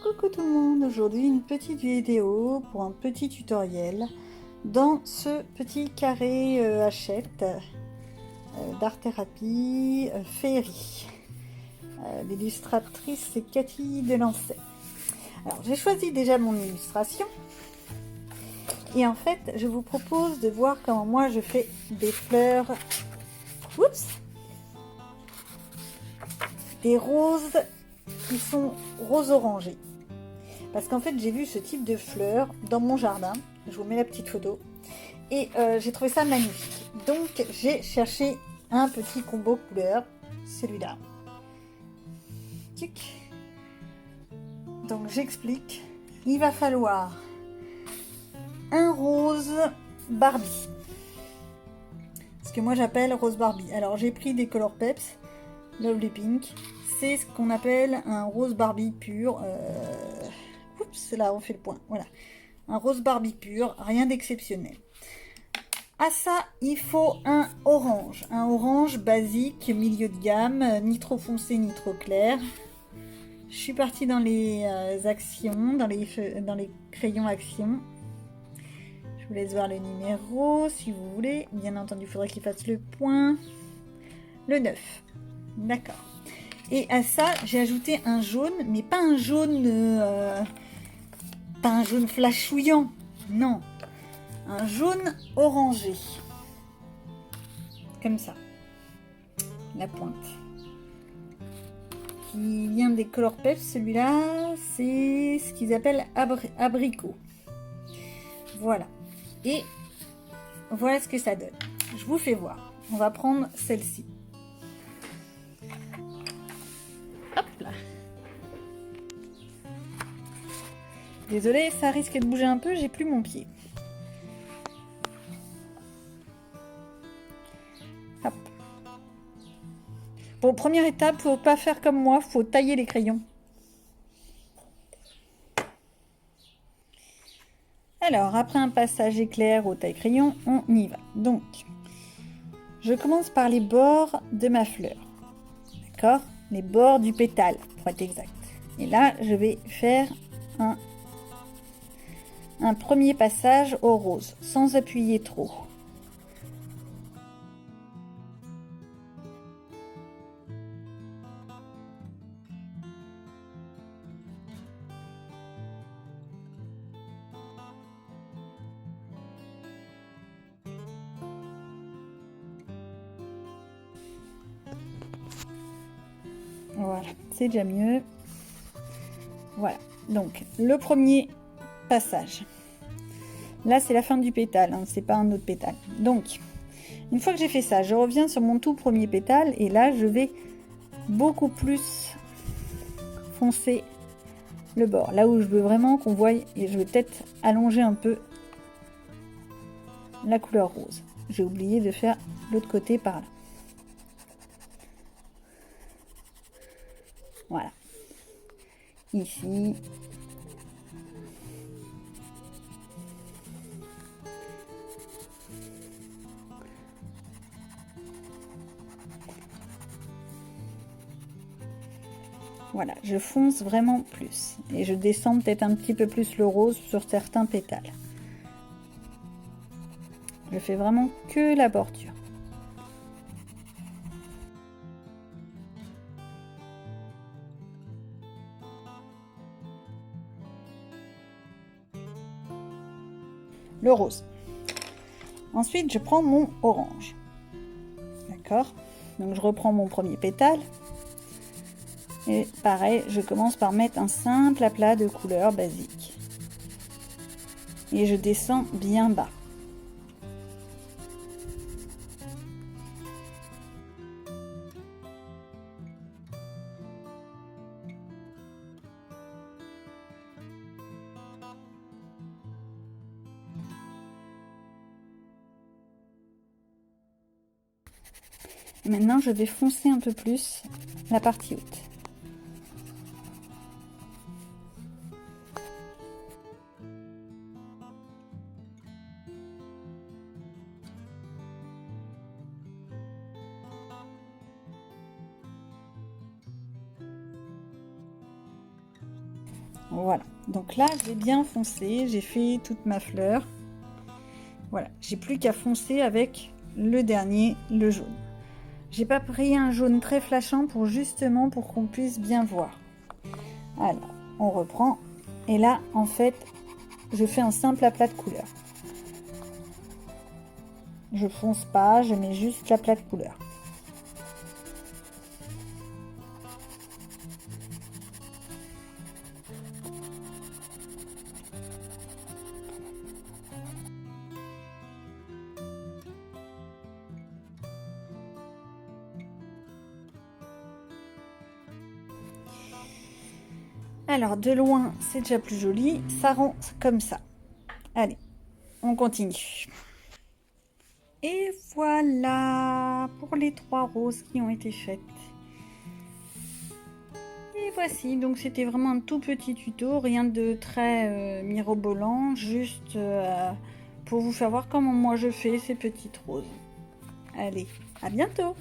Coucou tout le monde, aujourd'hui une petite vidéo pour un petit tutoriel dans ce petit carré Hachette d'art thérapie féerie. L'illustratrice c'est Cathy Delancey. Alors j'ai choisi déjà mon illustration et en fait je vous propose de voir comment moi je fais des fleurs, des roses qui sont rose orangé. Parce qu'en fait, j'ai vu ce type de fleurs dans mon jardin. Je vous mets la petite photo. Et j'ai trouvé ça magnifique. Donc, j'ai cherché un petit combo couleur. Celui-là. Donc, j'explique. Il va falloir un rose Barbie. Ce que moi, j'appelle rose Barbie. Alors, j'ai pris des Color Peps. Lovely Pink. C'est ce qu'on appelle un rose Barbie pur. Oups, là on fait le point. Voilà. Un rose Barbie pur, rien d'exceptionnel. À ça, il faut un orange. Un orange basique, milieu de gamme, ni trop foncé ni trop clair. Je suis partie dans les actions, dans les crayons actions. Je vous laisse voir le numéro si vous voulez. Bien entendu, il faudrait qu'il fasse le point. Le 9. D'accord. Et à ça, j'ai ajouté un jaune, mais pas un jaune... pas un jaune flashouillant, non, un jaune orangé, comme ça, la pointe, qui vient des Color Peps. Celui-là, c'est ce qu'ils appellent abricot. Voilà, et voilà ce que ça donne. Je vous fais voir. On va prendre celle-ci. Hop là. Désolée, ça risque de bouger un peu, j'ai plus mon pied. Hop. Bon, première étape, faut pas faire comme moi, faut tailler les crayons. Alors, après un passage éclair au taille-crayon, on y va. Donc, je commence par les bords de ma fleur. D'accord? Les bords du pétale, pour être exact. Et là, je vais faire un premier passage au rose, sans appuyer trop. Voilà, c'est déjà mieux. Voilà, donc le premier passage. Là, c'est la fin du pétale, hein, c'est pas un autre pétale. Donc, une fois que j'ai fait ça, je reviens sur mon tout premier pétale et là, je vais beaucoup plus foncer le bord. Là où je veux vraiment qu'on voie, et je vais peut-être allonger un peu la couleur rose. J'ai oublié de faire l'autre côté par là. Voilà. Ici. Voilà, je fonce vraiment plus. Et je descends peut-être un petit peu plus le rose sur certains pétales. Je fais vraiment que la bordure. Le rose. Ensuite, je prends mon orange. D'accord? Donc, je reprends mon premier pétale. Et pareil, je commence par mettre un simple aplat de couleur basique. Et je descends bien bas. Maintenant, je vais foncer un peu plus la partie haute. Voilà, donc là j'ai bien foncé, j'ai fait toute ma fleur. Voilà, j'ai plus qu'à foncer avec le dernier, le jaune. J'ai pas pris un jaune très flashant pour justement pour qu'on puisse bien voir. Alors, on reprend. Et là, en fait, je fais un simple aplat de couleur. Je fonce pas, je mets juste l'aplat de couleur. Alors, de loin, c'est déjà plus joli. Ça rend comme ça. Allez, on continue. Et voilà pour les 3 roses qui ont été faites. Et voici, donc c'était vraiment un tout petit tuto, rien de très mirobolant, juste pour vous faire voir comment moi je fais ces petites roses. Allez, à bientôt!